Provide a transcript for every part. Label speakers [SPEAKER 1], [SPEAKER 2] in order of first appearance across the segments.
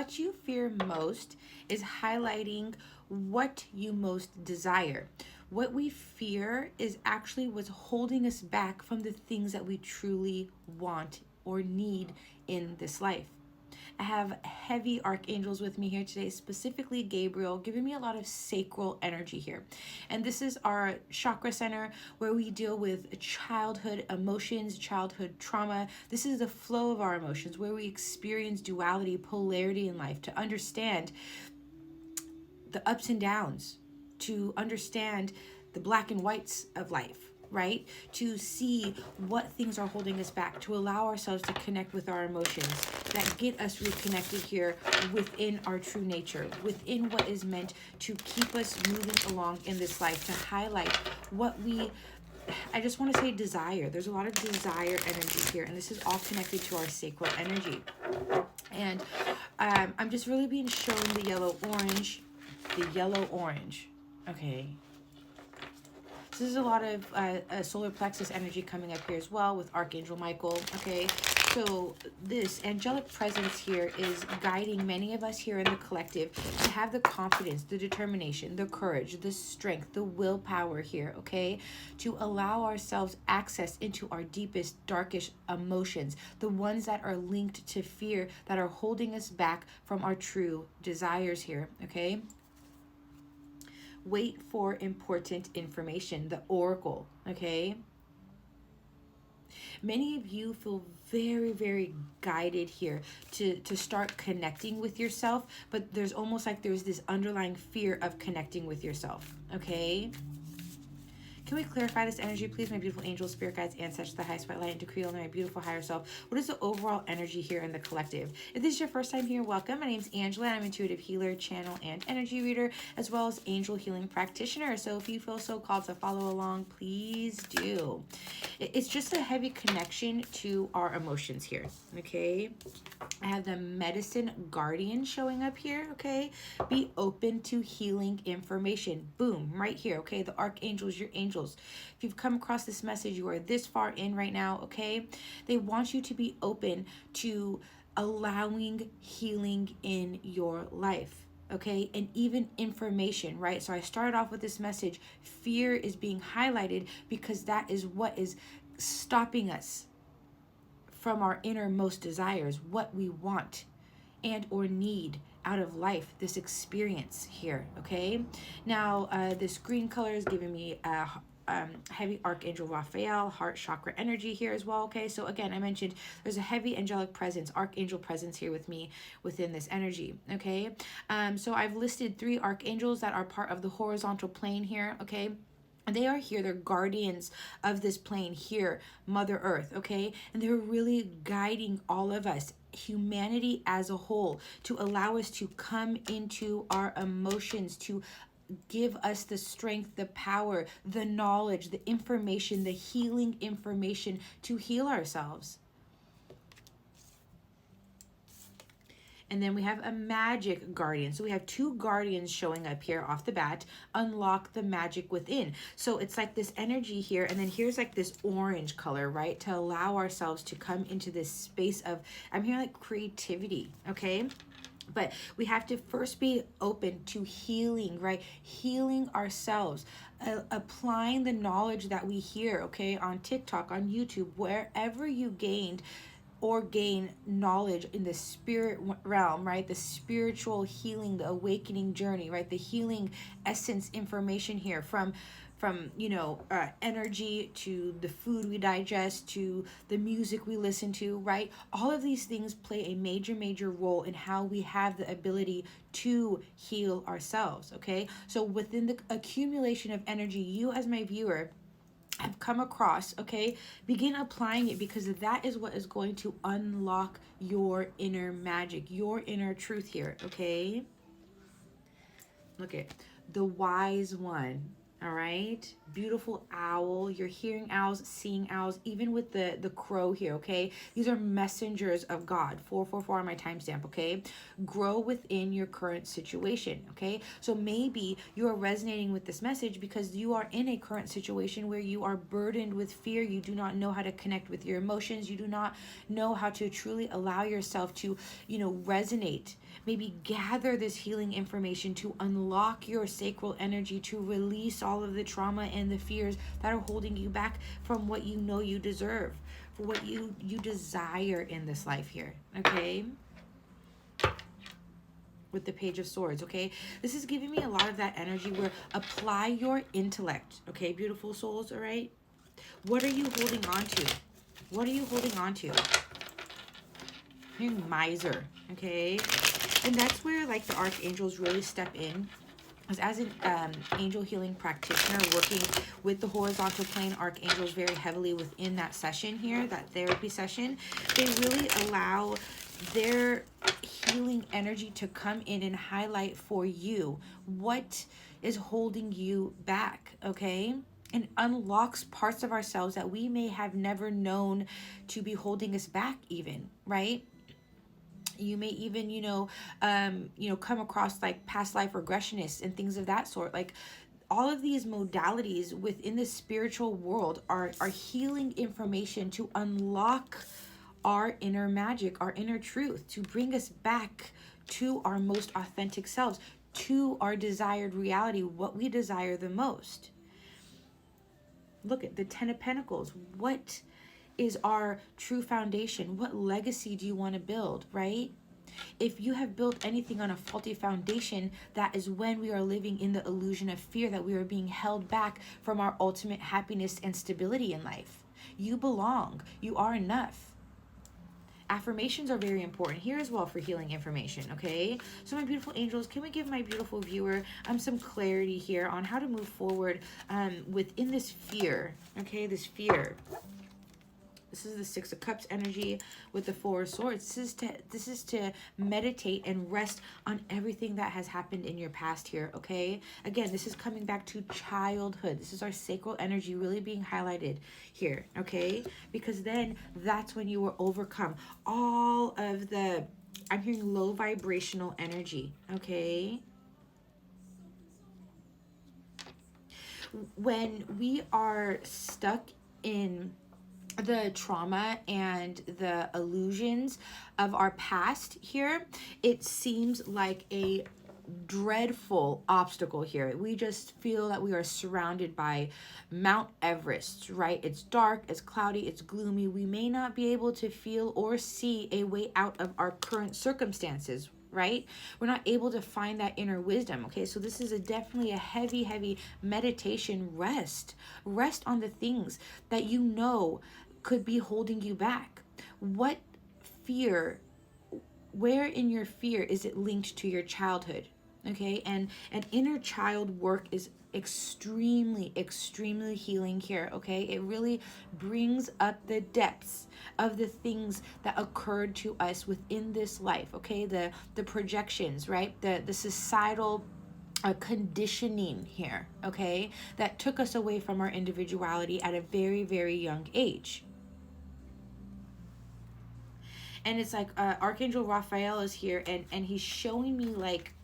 [SPEAKER 1] what you fear most is highlighting what you most desire. What we fear is actually what's holding us back from the things that we truly want or need in this life. I have heavy archangels with me here today, specifically Gabriel, giving me a lot of sacral energy here. And this is our chakra center where we deal with childhood emotions, childhood trauma. This is the flow of our emotions, where we experience duality, polarity in life, to understand the ups and downs, to understand the black and whites of life, right? To see what things are holding us back, to allow ourselves to connect with our emotions that get us reconnected here within our true nature, within what is meant to keep us moving along in this life, to highlight what we, I just want to say desire. There's a lot of desire energy here, and this is all connected to our sacral energy. And I'm just really being shown the yellow-orange, okay? This is a lot of solar plexus energy coming up here as well with Archangel Michael, okay? So this angelic presence here is guiding many of us here in the collective to have the confidence, the determination, the courage, the strength, the willpower here, okay? To allow ourselves access into our deepest, darkest emotions, the ones that are linked to fear, that are holding us back from our true desires here, okay? Wait for important information, the oracle, okay? Many of you feel very, very guided here to start connecting with yourself, but there's almost like there's this underlying fear of connecting with yourself, okay? Can we clarify this energy, please, my beautiful angels, spirit guides, ancestors, the highest white light, and decree on my beautiful higher self? What is the overall energy here in the collective? If this is your first time here, welcome. My name is Angela. I'm an intuitive healer, channel, and energy reader, as well as angel healing practitioner. So if you feel so called to follow along, please do. It's just a heavy connection to our emotions here, okay? I have the medicine guardian showing up here, okay? Be open to healing information. Boom, right here, okay? The archangels, your angels. If you've come across this message, you are this far in right now, okay? They want you to be open to allowing healing in your life, okay? And even information, right? So I started off with this message. Fear is being highlighted because that is what is stopping us from our innermost desires, what we want and or need out of life, this experience here, okay? Now, this green color is giving me heavy Archangel Raphael, heart chakra energy here as well, okay? So again, I mentioned there's a heavy angelic presence, archangel presence here with me within this energy, okay? So I've listed 3 archangels that are part of the horizontal plane here, okay? And they are here, they're guardians of this plane here, Mother Earth, okay? And they're really guiding all of us, humanity as a whole, to allow us to come into our emotions, to give us the strength, the power, the knowledge, the information, the healing information to heal ourselves. And then we have a magic guardian. So we have 2 guardians showing up here off the bat. Unlock the magic within. So it's like this energy here. And then here's like this orange color, right? To allow ourselves to come into this space of, I'm hearing like creativity, okay? But we have to first be open to healing, right? Healing ourselves, applying the knowledge that we hear, okay? On TikTok, on YouTube, wherever you gain knowledge in the spirit realm, right? The spiritual healing, the awakening journey, right? The healing essence information here from energy to the food we digest to the music we listen to, right? All of these things play a major role in how we have the ability to heal ourselves, okay? So within the accumulation of energy, you as my viewer have come across, okay, begin applying it, because that is what is going to unlock your inner magic, your inner truth here, okay? Look at the wise one, all right? Beautiful owl. You're hearing owls, seeing owls, even with the crow here, okay? These are messengers of God. 444 on my timestamp, okay? Grow within your current situation, okay? So maybe you are resonating with this message because you are in a current situation where you are burdened with fear. You do not know how to connect with your emotions. You do not know how to truly allow yourself to, resonate maybe gather this healing information to unlock your sacral energy, to release all of the trauma and the fears that are holding you back from what you know you deserve, for what you desire in this life here, okay? With the Page of Swords, okay? This is giving me a lot of that energy where apply your intellect, okay, beautiful souls, all right? What are you holding on to? What are you holding on to? You're miser, okay? And that's where, like, the Archangels really step in. As an angel healing practitioner working with the horizontal plane Archangels very heavily within that session here, that therapy session, they really allow their healing energy to come in and highlight for you what is holding you back, okay? And unlocks parts of ourselves that we may have never known to be holding us back even, right? You may even, come across like past life regressionists and things of that sort. Like all of these modalities within the spiritual world are healing information to unlock our inner magic, our inner truth, to bring us back to our most authentic selves, to our desired reality, what we desire the most. Look at the Ten of Pentacles. What is our true foundation? What legacy do you want to build, right? If you have built anything on a faulty foundation, that is when we are living in the illusion of fear, that we are being held back from our ultimate happiness and stability in life. You belong. You are enough. Affirmations are very important here as well for healing information, okay? So my beautiful angels, can we give my beautiful viewer some clarity here on how to move forward within this fear, okay? This fear. This is the Six of Cups energy with the Four of Swords. This is to meditate and rest on everything that has happened in your past here, okay? Again, this is coming back to childhood. This is our sacral energy really being highlighted here, okay? Because then that's when you will overcome all of the, I'm hearing low vibrational energy, okay? When we are stuck in the trauma and the illusions of our past here, it seems like a dreadful obstacle here. We just feel that we are surrounded by Mount Everest, right? It's dark, it's cloudy, it's gloomy. We may not be able to feel or see a way out of our current circumstances, right? We're not able to find that inner wisdom, okay? So this is definitely a heavy meditation. Rest on the things that you know could be holding you back. What fear, where in your fear is it linked to your childhood? Okay, and inner child work is extremely healing here, okay? It really brings up the depths of the things that occurred to us within this life, okay? The projections, right? The societal conditioning here, okay? That took us away from our individuality at a very young age. And it's like Archangel Raphael is here, and he's showing me like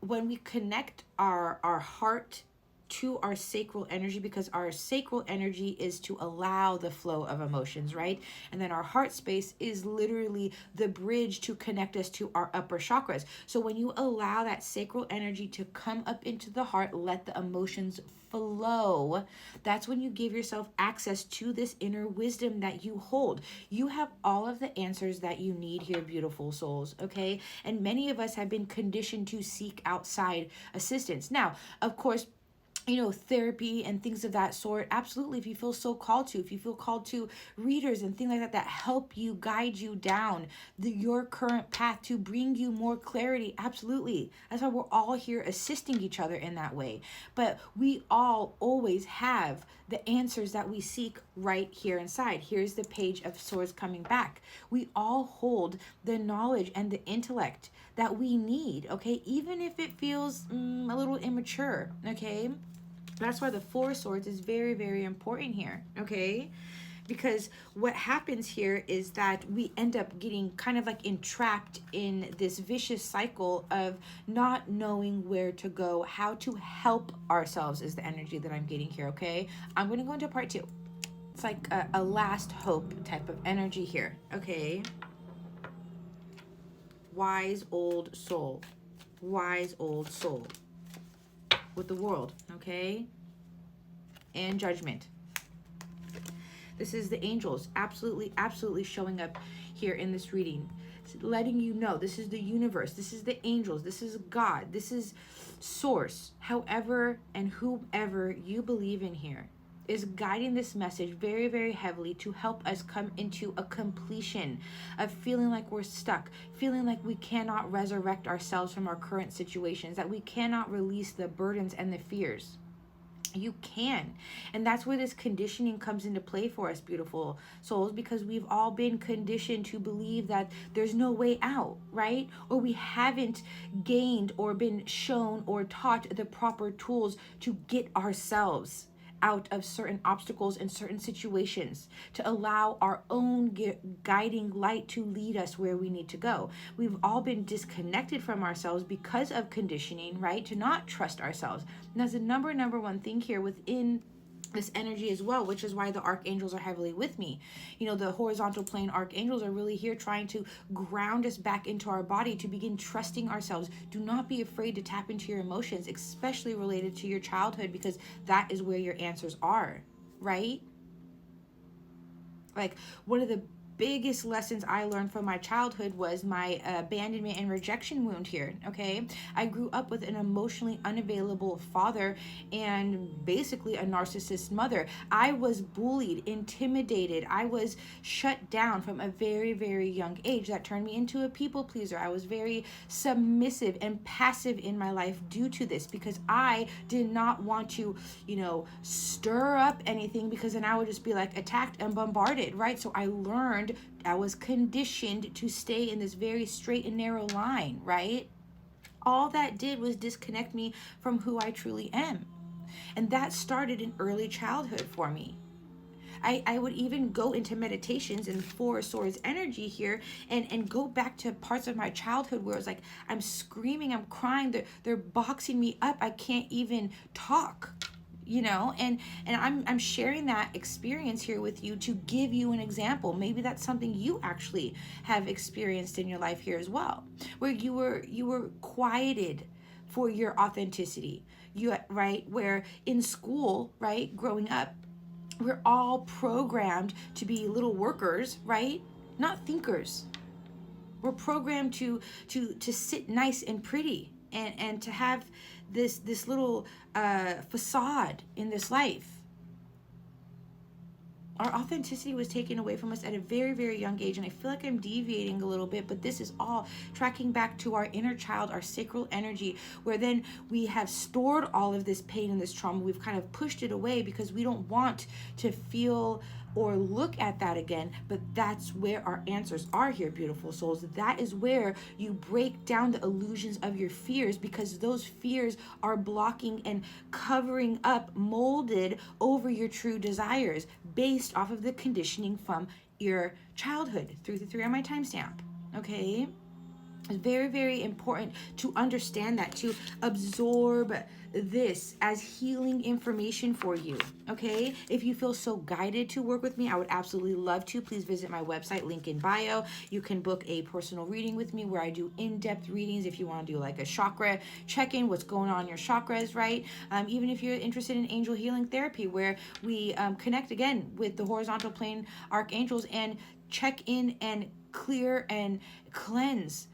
[SPEAKER 1] when we connect our heart to our sacral energy, because our sacral energy is to allow the flow of emotions, right? And then our heart space is literally the bridge to connect us to our upper chakras. So when you allow that sacral energy to come up into the heart, let the emotions flow, that's when you give yourself access to this inner wisdom that you hold. You have all of the answers that you need here, beautiful souls, okay? And many of us have been conditioned to seek outside assistance. Now, of course, therapy and things of that sort, absolutely, if you feel so called to, if you feel called to readers and things like that help you, guide you down your current path to bring you more clarity, absolutely. That's why we're all here assisting each other in that way. But we all always have the answers that we seek right here inside. Here's the Page of Swords coming back. We all hold the knowledge and the intellect that we need, okay? Even if it feels a little immature, okay? That's why the Four of Swords is very important here, okay? Because what happens here is that we end up getting kind of like entrapped in this vicious cycle of not knowing where to go, how to help ourselves is the energy that I'm getting here, okay? I'm going to go into part 2. It's like a last hope type of energy here, okay? wise old soul. Wise old soul. With the world, okay? And judgment. This is the angels absolutely, absolutely showing up here in this reading. Letting you know this is the universe. This is the angels. This is God. This is source. However and whomever you believe in here is guiding this message very, very heavily to help us come into a completion of feeling like we're stuck, feeling like we cannot resurrect ourselves from our current situations, that we cannot release the burdens and the fears. You can. And that's where this conditioning comes into play for us, beautiful souls, because we've all been conditioned to believe that there's no way out, right? Or we haven't gained or been shown or taught the proper tools to get ourselves out of certain obstacles and certain situations, to allow our own guiding light to lead us where we need to go. We've all been disconnected from ourselves because of conditioning, right? To not trust ourselves. And that's the number one thing here within this energy as well, which is why the archangels are heavily with me. You know, the horizontal plane archangels are really here trying to ground us back into our body, to begin trusting ourselves. Do not be afraid to tap into your emotions, especially related to your childhood, because that is where your answers are, right? Like, one of the biggest lessons I learned from my childhood was my abandonment and rejection wound here, okay? I grew up with an emotionally unavailable father and basically a narcissist mother. I was bullied, intimidated. I was shut down from a very, very young age. That turned me into a people pleaser. I was very submissive and passive in my life due to this, because I did not want to, you know, stir up anything, because then I would just be like attacked and bombarded, right? So I learned, I was conditioned to stay in this very straight and narrow line, right? All that did was disconnect me from who I truly am. And that started in early childhood for me. I would even go into meditations in Four Swords energy here and go back to parts of my childhood where it's like, I'm screaming, I'm crying, they're boxing me up, I can't even talk. You know, and I'm sharing that experience here with you to give you an example. Maybe that's something you actually have experienced in your life here as well, where you were quieted for your authenticity. Right, where in school, right, growing up, we're all programmed to be little workers, right? Not thinkers. We're programmed to sit nice and pretty and to have this little facade in this life. Our authenticity was taken away from us at a very, very young age. And I feel like I'm deviating a little bit, but this is all tracking back to our inner child, our sacral energy, where then we have stored all of this pain and this trauma. We've kind of pushed it away because we don't want to feel or look at that again. But that's where our answers are here, beautiful souls. That is where you break down the illusions of your fears, because those fears are blocking and covering up, molded over your true desires based off of the conditioning from your childhood. 333 on my timestamp, okay? It's very, very important to understand that, to absorb this as healing information for you, okay? If you feel so guided to work with me, I would absolutely love to. Please visit my website, link in bio. You can book a personal reading with me where I do in-depth readings if you want to do like a chakra check-in, what's going on in your chakras, right? Even if you're interested in angel healing therapy, where we connect again with the horizontal plane archangels and check in and clear and cleanse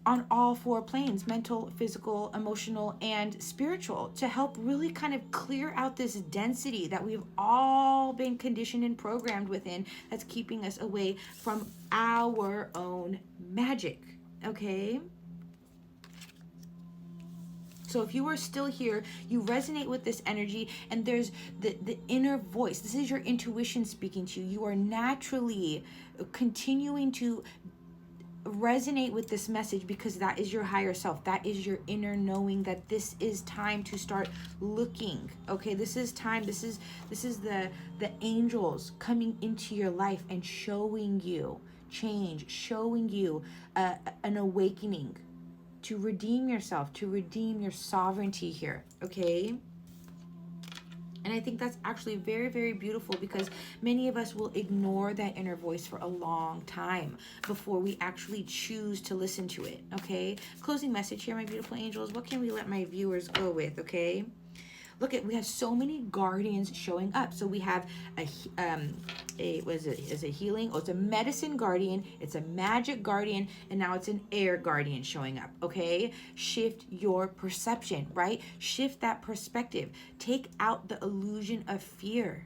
[SPEAKER 1] on all four planes: mental, physical, emotional, and spiritual, to help really kind of clear out this density that we've all been conditioned and programmed within, that's keeping us away from our own magic, okay? So if you are still here, you resonate with this energy, and there's the inner voice. This is your intuition speaking to you. You are naturally continuing to resonate with this message, because that is your higher self. That is your inner knowing that this is time to start looking, okay? This is time. This is the angels coming into your life and showing you change, showing you an awakening, to redeem yourself, to redeem your sovereignty here, okay? And I think that's actually very, very beautiful, because many of us will ignore that inner voice for a long time before we actually choose to listen to it, okay? Closing message here, my beautiful angels. What can we let my viewers go with, okay? Look at, we have so many guardians showing up. So we have what is it? Is it healing? Oh, it's a medicine guardian. It's a magic guardian, and now it's an air guardian showing up. Okay, shift your perception, right? Shift that perspective. Take out the illusion of fear.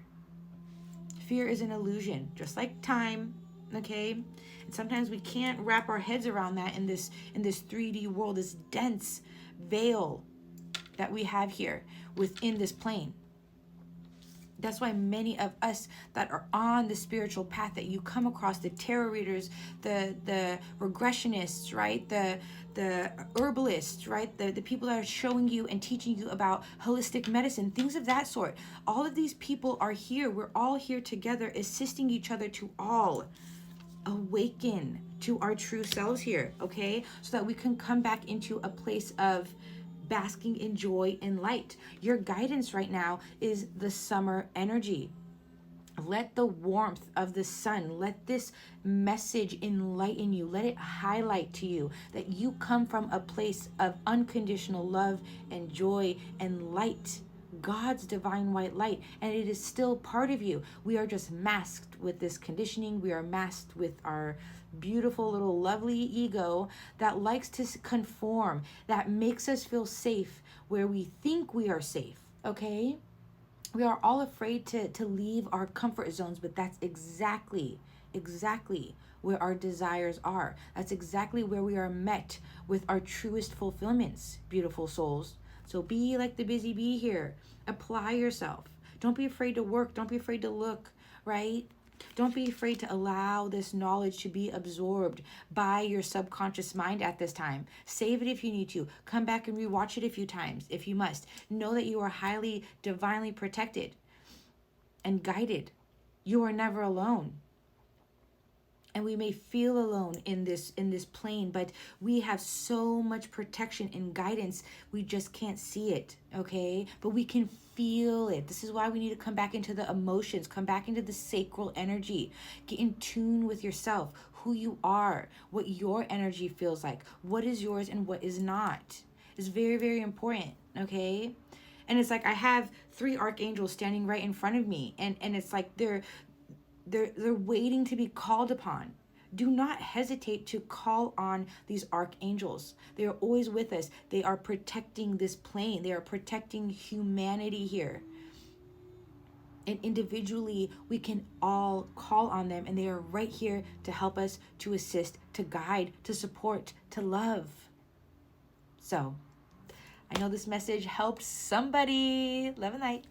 [SPEAKER 1] Fear is an illusion, just like time. Okay, and sometimes we can't wrap our heads around that in this 3D world, this dense veil that we have here within this plane. That's why many of us that are on the spiritual path, that you come across, the tarot readers, the regressionists, right? The herbalists, right? The people that are showing you and teaching you about holistic medicine, things of that sort. All of these people are here. We're all here together, assisting each other to all awaken to our true selves here, okay? So that we can come back into a place of basking in joy and light. Your guidance right now is the summer energy. Let the warmth of the sun, let this message enlighten you. Let it highlight to you that you come from a place of unconditional love and joy and light. God's divine white light, and it is still part of you. We are just masked with this conditioning. We are masked with our beautiful little lovely ego that likes to conform, that makes us feel safe where we think we are safe, okay? We are all afraid to leave our comfort zones, but that's exactly where our desires are. That's exactly where we are met with our truest fulfillments, beautiful souls. So be like the busy bee here. Apply yourself. Don't be afraid to work. Don't be afraid to look, right? Don't be afraid to allow this knowledge to be absorbed by your subconscious mind at this time. Save it if you need to. Come back and rewatch it a few times if you must. Know that you are highly, divinely protected and guided. You are never alone. And we may feel alone in this plane, but we have so much protection and guidance, we just can't see it, okay? But we can feel it. This is why we need to come back into the emotions, come back into the sacral energy. Get in tune with yourself, who you are, what your energy feels like, what is yours and what is not. It's very, very important, okay? And it's like I have 3 archangels standing right in front of me, and it's like they're waiting to be called upon. Do not hesitate to call on these archangels. They are always with us. They are protecting this plane. They are protecting humanity here. And individually, we can all call on them, and they are right here to help us, to assist, to guide, to support, to love. So, I know this message helped somebody. Love and light.